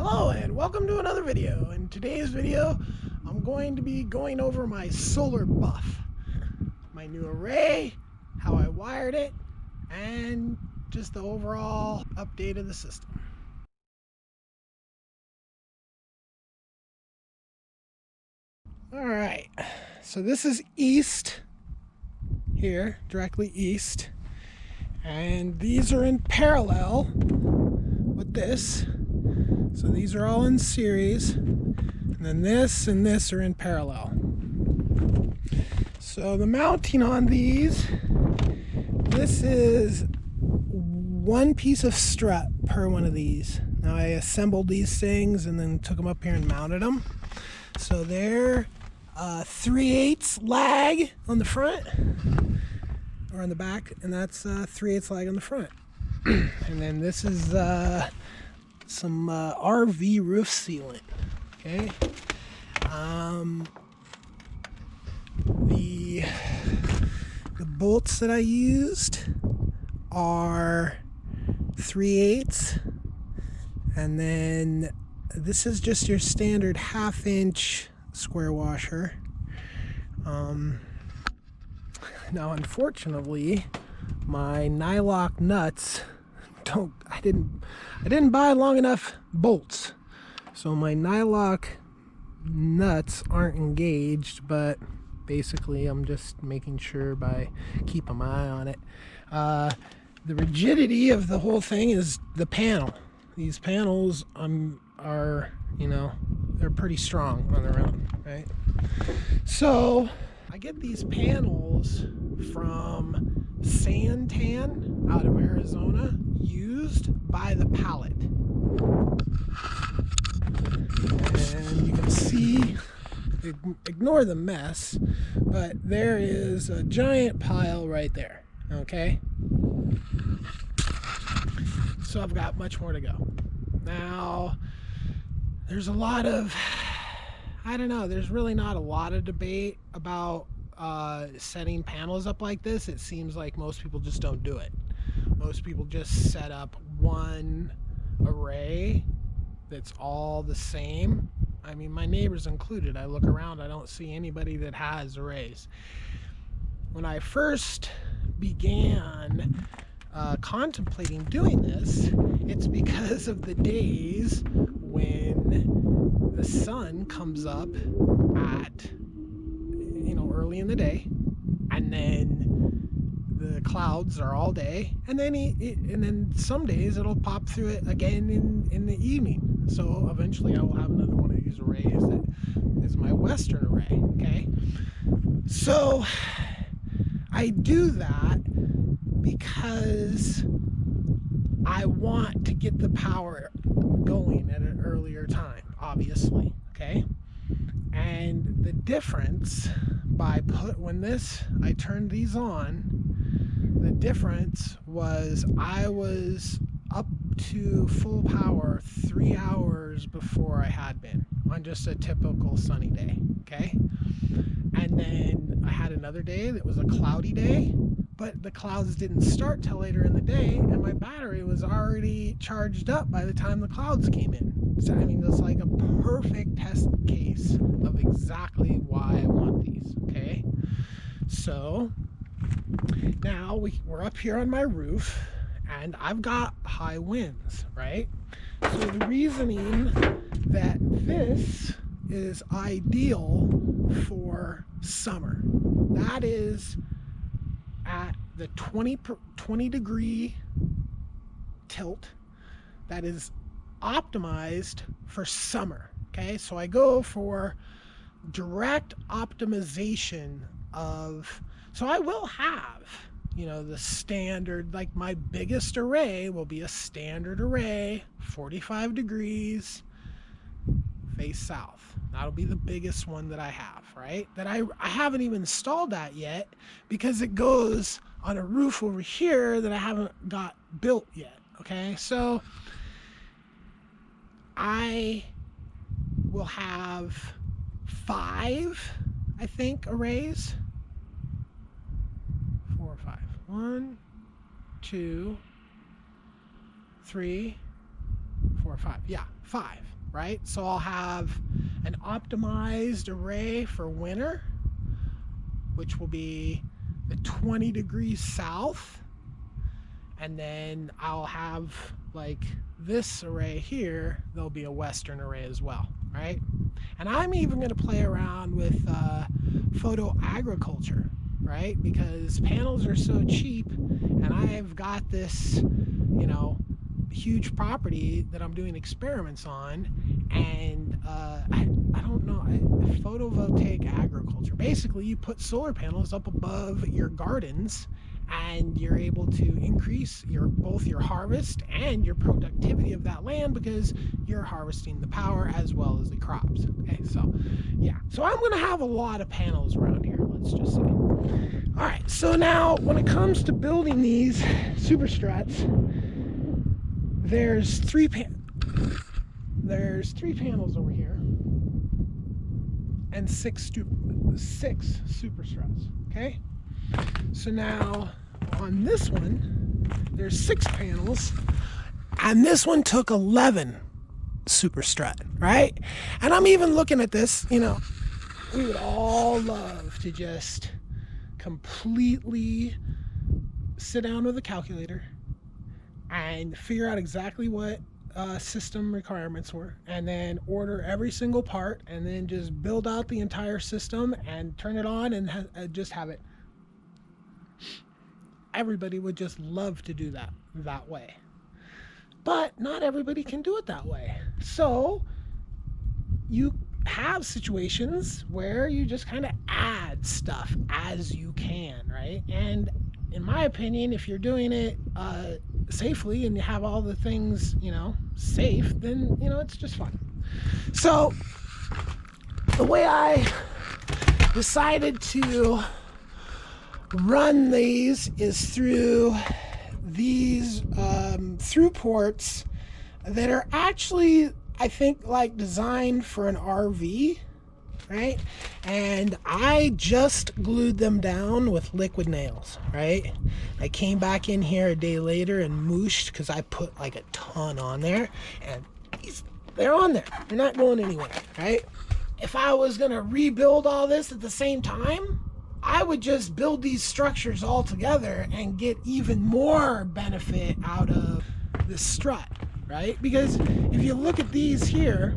Hello and welcome to another video. In today's video, I'm going to be going over my solar buff, my new array, how I wired it, and just the overall update of the system. Alright, so this is east here, directly east, and these are in parallel with this. So these are all in series, and then this and this are in parallel. So the mounting on these, this is one piece of strut per one of these. Now I assembled these things and then took them up here and mounted them. So they're 3/8 lag on the front, or on the back, and that's 3/8 lag on the front. And then this is some RV roof sealant. Okay. The bolts that I used are 3/8, and then this is just your standard 1/2 inch square washer. Now unfortunately my nylock nuts I didn't buy long enough bolts, so my nylock nuts aren't engaged, but basically I'm just making sure by keeping my eye on it. The rigidity of the whole thing is the panel. These panels are, they're pretty strong on their own, right? So I get these panels from Santan out of Arizona, used by the pallet. And you can see, ignore the mess, but there is a giant pile right there, okay? So I've got much more to go. Now, there's a lot of, there's really not a lot of debate about setting panels up like this. It seems like most people just don't do it. Most people just set up one array that's all the same. I mean, my neighbors included. I look around, I don't see anybody that has arrays. When I first began contemplating doing this, it's because of the days when the sun comes up at early in the day, and then the clouds are all day, and then some days it'll pop through it again in the evening. So eventually I will have another one of these arrays that is my western array. Okay, so I do that because I want to get the power going at an earlier time, obviously. Okay, and the difference when I turned these on, the difference was I was up to full power 3 hours before I had been on just a typical sunny day. Okay, and then I had another day that was a cloudy day, but the clouds didn't start till later in the day, and my battery was already charged up by the time the clouds came in. So I mean, it's like a perfect test case of exactly why I want these. Okay, so now we're up here on my roof, and I've got high winds, right? So the reasoning that this is ideal for summer, that is at the 20 degree tilt, that is optimized for summer. Okay, so I go for direct optimization so I will have, the standard, like my biggest array will be a standard array, 45 degrees, face south. That'll be the biggest one that I have, right? That I haven't even installed that yet because it goes on a roof over here that I haven't got built yet. Okay, so I will have 5, I think, arrays. 4 or 5. 1, 2, 3, 4, 5. Yeah, 5. right? So I'll have an optimized array for winter, which will be the 20 degrees south. And then I'll have like this array here, there'll be a western array as well, right? And I'm even going to play around with photo agriculture, right? Because panels are so cheap, and I've got this, you know, huge property that I'm doing experiments on, and I don't know, photovoltaic agriculture. Basically, you put solar panels up above your gardens, and you're able to increase both your harvest and your productivity of that land, because you're harvesting the power as well as the crops. Okay, so yeah, so I'm going to have a lot of panels around here, let's just say. All right, so now when it comes to building these superstruts, there's three panels over here and six superstruts. Okay, so now on this one there's 6 panels, and this one took 11 superstrut, right? And I'm even looking at this, you know, we would all love to just completely sit down with a calculator and figure out exactly what system requirements were, and then order every single part, and then just build out the entire system and turn it on and just have it. Everybody would just love to do that way. But not everybody can do it that way. So you have situations where you just kind of add stuff as you can, right? And in my opinion, if you're doing it safely and you have all the things, you know, safe, then, you know, it's just fun. So the way I decided to run these is through these through ports that are actually, I think, like designed for an RV, right? And I just glued them down with liquid nails, right? I came back in here a day later and mooshed, because I put like a ton on there, and they're on there. They're not going anywhere, right? If I was gonna rebuild all this at the same time, I would just build these structures all together and get even more benefit out of the strut, right? Because if you look at these here,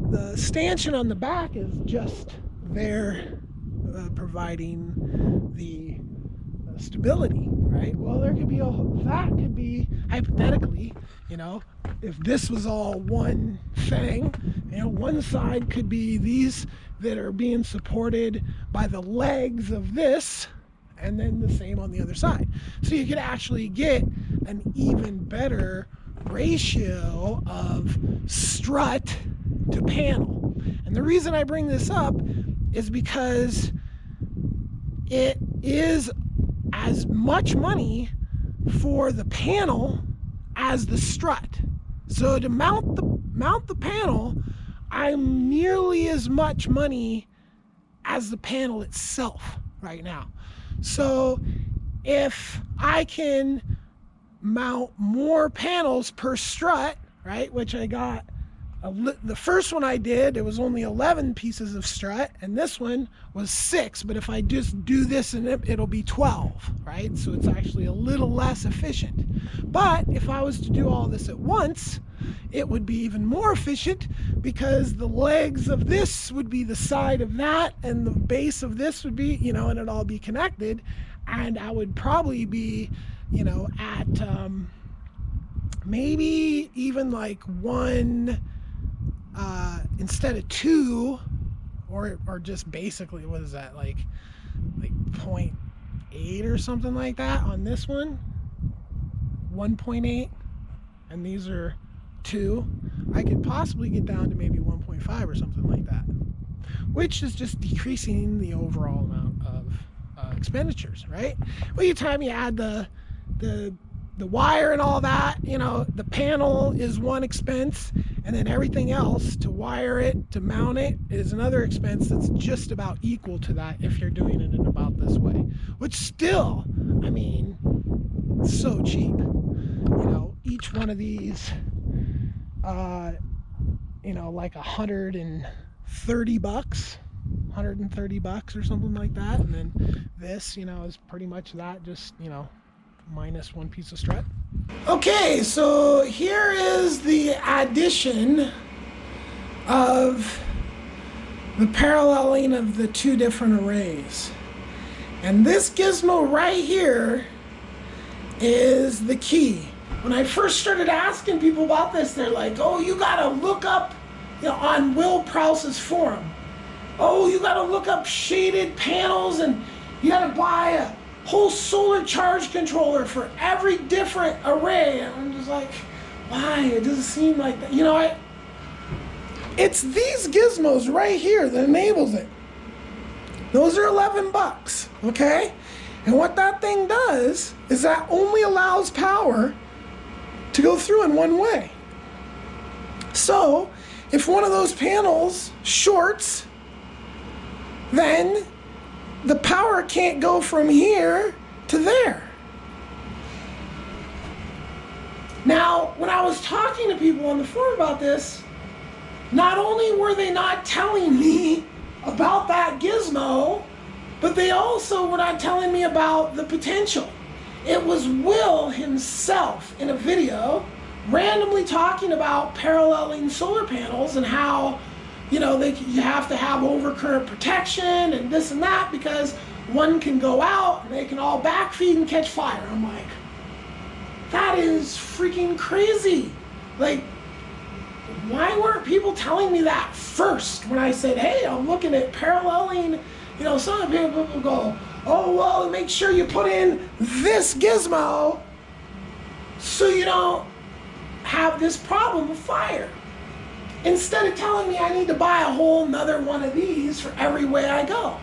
the stanchion on the back is just there providing the stability, right? Well, there could be that could be hypothetically, you know, if this was all one thing, you know, one side could be these that are being supported by the legs of this, and then the same on the other side. So you could actually get an even better ratio of strut to panel. And the reason I bring this up is because it is as much money for the panel as the strut. So to mount the panel, I'm nearly as much money as the panel itself right now. So if I can mount more panels per strut, right, which I got, the first one I did, it was only 11 pieces of strut, and this one was 6, but if I just do this, and it'll be 12, right? So it's actually a little less efficient. But if I was to do all this at once, it would be even more efficient, because the legs of this would be the side of that, and the base of this would be, you know, and it'd all be connected, and I would probably be, you know, at maybe even like 1 instead of 2, or just basically, what is that, like 0.8 or something like that on this one, 1.8, and these are 2. I could possibly get down to maybe 1.5 or something like that, which is just decreasing the overall amount of expenditures, right? Well, you time you add the wire and all that, you know, the panel is one expense, and then everything else, to wire it, to mount it, is another expense that's just about equal to that if you're doing it in about this way, which still, I mean, so cheap. You know, each one of these you know, like $130, $130 or something like that. And then this, you know, is pretty much that, just, you know, minus one piece of strut. Okay, so here is the addition of the paralleling of the two different arrays. And this gizmo right here is the key. When I first started asking people about this, they're like, oh, you gotta look up, you know, on Will Prowse's forum. Oh, you gotta look up shaded panels, and you gotta buy a whole solar charge controller for every different array. And I'm just like, why? It doesn't seem like that. You know, it's these gizmos right here that enables it. Those are $11, okay? And what that thing does is that only allows power to go through in one way. So if one of those panels shorts, then the power can't go from here to there. Now, when I was talking to people on the forum about this, not only were they not telling me about that gizmo, but they also were not telling me about the potential. It was Will himself in a video randomly talking about paralleling solar panels and how, you know, you have to have overcurrent protection and this and that, because one can go out and they can all backfeed and catch fire. I'm like, that is freaking crazy. Like, why weren't people telling me that first when I said, hey, I'm looking at paralleling? You know, some people go, oh, well, make sure you put in this gizmo so you don't have this problem with fire. Instead of telling me I need to buy a whole nother one of these for every way I go,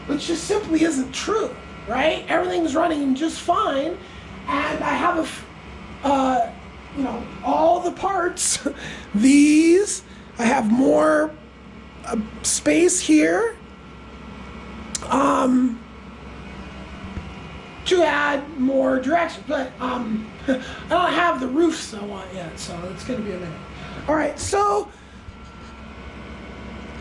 which just simply isn't true, right? Everything's running just fine, and I have you know, all the parts. These, I have more space here to add more direction, but I don't have the roofs I want yet, so it's going to be a minute. All right, so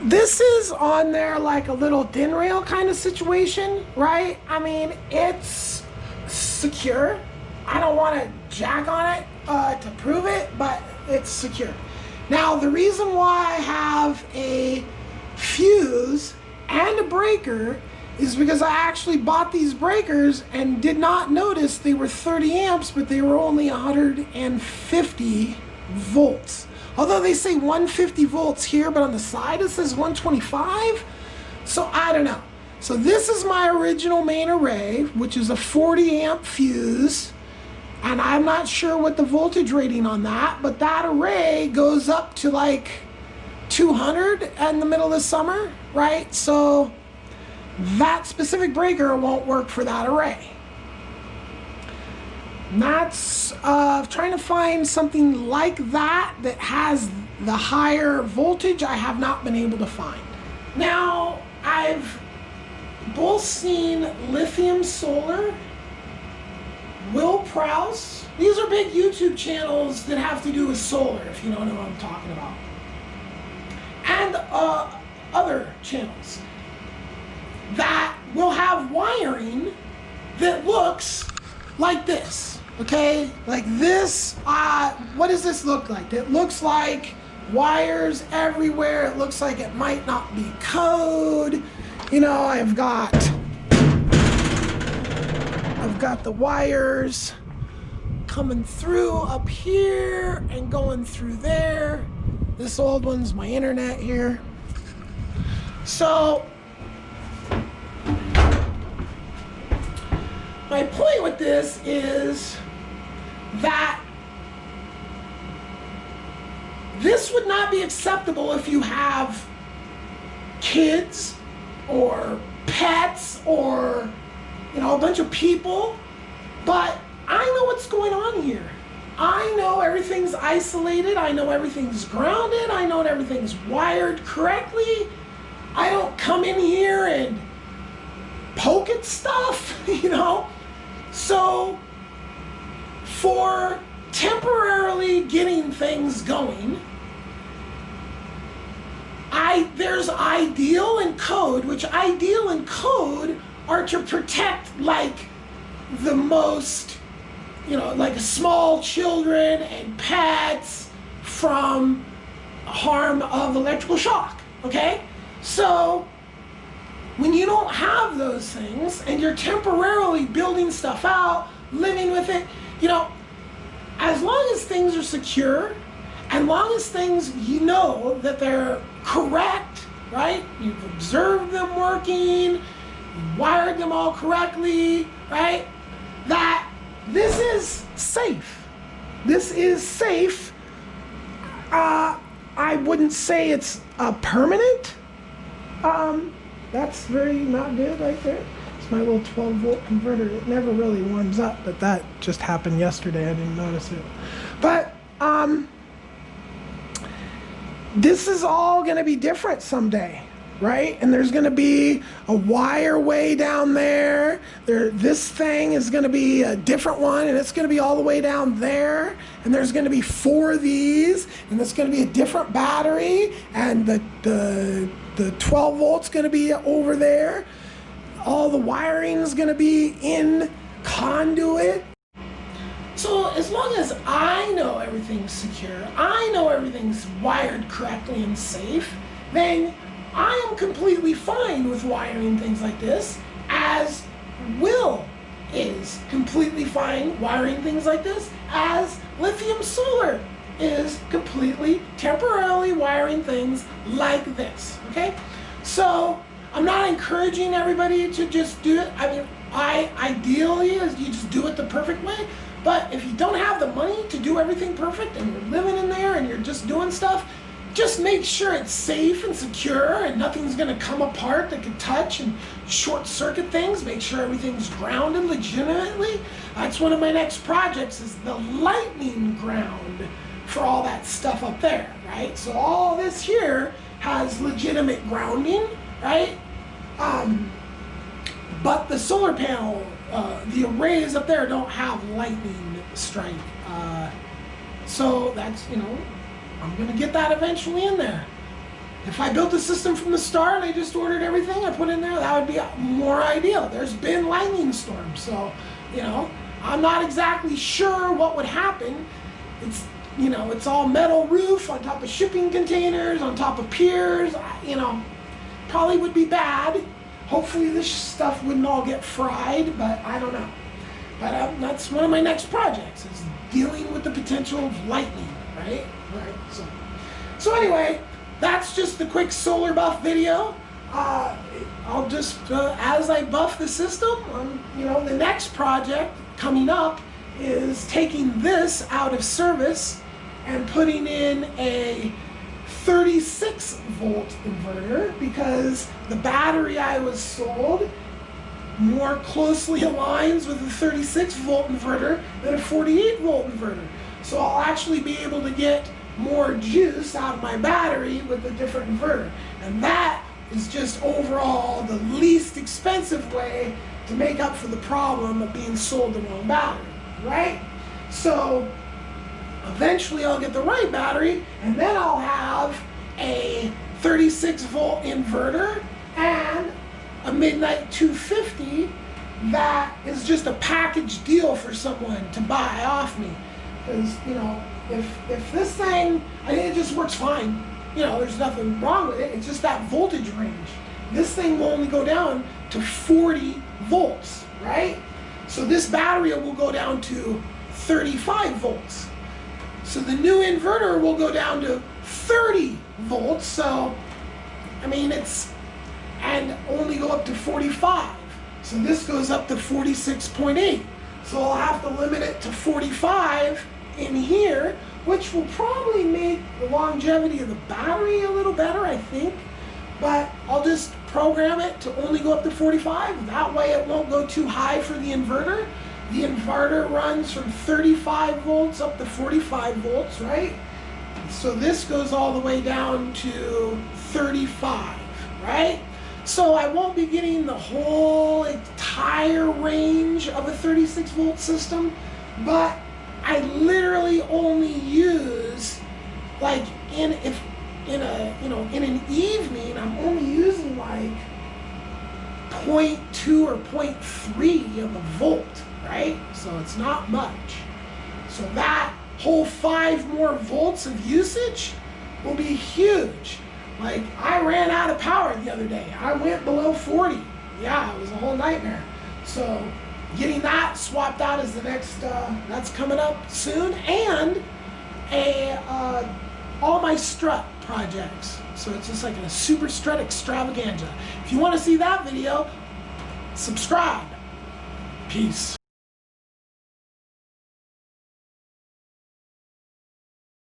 this is on there like a little DIN rail kind of situation, right? I mean, it's secure. I don't want to jack on it to prove it, but it's secure. Now, the reason why I have a fuse and a breaker is because I actually bought these breakers and did not notice they were 30 amps, but they were only 150 volts. Although they say 150 volts here, but on the side it says 125. So I don't know. So this is my original main array, which is a 40 amp fuse. And I'm not sure what the voltage rating on that, but that array goes up to like 200 in the middle of the summer, right? So that specific breaker won't work for that array. And that's trying to find something like that that has the higher voltage. I have not been able to find. Now, I've both seen Lithium Solar, Will Prowse. These are big YouTube channels that have to do with solar, if you don't know what I'm talking about. And other channels that will have wiring that looks like this, okay? Like this, what does this look like? It looks like wires everywhere. It looks like it might not be code. You know, I've got the wires coming through up here and going through there. This old one's my internet here. So my point with this is that this would not be acceptable if you have kids or pets or, you know, a bunch of people. But I know what's going on here. I know everything's isolated. I know everything's grounded. I know everything's wired correctly. I don't come in here and poke at stuff, you know? So for temporarily getting things going. There's ideal and code, which ideal and code are to protect like the most, like small children and pets from harm of electrical shock, okay? So when you don't have those things and you're temporarily building stuff out, living with it, as long as things are secure, and long as things that they're correct, right? You've observed them working, you wired them all correctly, right? That this is safe. This is safe. I wouldn't say it's permanent. That's very not good right there. It's my little 12-volt converter. It never really warms up, but that just happened yesterday. I didn't notice it. But this is all going to be different someday, right? And there's going to be a wire way down there. This thing is going to be a different one, and it's going to be all the way down there. And there's going to be 4 of these, and it's going to be a different battery, and the 12 volts going to be over there. All the wiring is going to be in conduit. So as long as I know everything's secure, I know everything's wired correctly and safe, then I am completely fine with wiring things like this, as Will is completely fine wiring things like this, as lithium solar is completely temporarily wiring things like this, okay? So I'm not encouraging everybody to just do it. I mean, ideally is you just do it the perfect way. But if you don't have the money to do everything perfect and you're living in there and you're just doing stuff, just make sure it's safe and secure and nothing's going to come apart that could touch and short circuit things. Make sure everything's grounded legitimately. That's one of my next projects, is the lightning ground for all that stuff up there, right? So all this here has legitimate grounding, right? But the solar panel, the arrays up there don't have lightning strike. So that's, I'm going to get that eventually in there. If I built the system from the start and I just ordered everything I put in there, that would be more ideal. There's been lightning storms, so, I'm not exactly sure what would happen. It's, it's all metal roof on top of shipping containers, on top of piers, probably would be bad. Hopefully this stuff wouldn't all get fried, but I don't know. But that's one of my next projects, is dealing with the potential of lightning, right? Right. So anyway, that's just the quick solar buff video. I'll just, as I buff the system, the next project coming up is taking this out of service and putting in a 36 volt inverter, because the battery I was sold more closely aligns with a 36 volt inverter than a 48 volt inverter. So I'll actually be able to get more juice out of my battery with a different inverter. And that is just overall the least expensive way to make up for the problem of being sold the wrong battery, right? So eventually I'll get the right battery, and then I'll have a 36 volt inverter and a Midnight 250 that is just a package deal for someone to buy off me. Because, if this thing, I think it just works fine. There's nothing wrong with it. It's just that voltage range. This thing will only go down to 40 volts, right? So this battery will go down to 35 volts. So the new inverter will go down to 30 volts. So, and only go up to 45. So this goes up to 46.8. So I'll have to limit it to 45 in here, which will probably make the longevity of the battery a little better, I think. But I'll just program it to only go up to 45. That way it won't go too high for the inverter. The inverter runs from 35 volts up to 45 volts, right? So this goes all the way down to 35, right? So I won't be getting the whole entire range of a 36 volt system, but I literally only use, like, in an evening, I'm only using like 0.2 or 0.3 of a volt, right? So it's not much. So that whole 5 more volts of usage will be huge. Like, I ran out of power the other day. I went below 40. Yeah, it was a whole nightmare. So getting that swapped out is the next, that's coming up soon. And all my strut projects. So it's just like a super strut extravaganza. If you want to see that video, subscribe. Peace.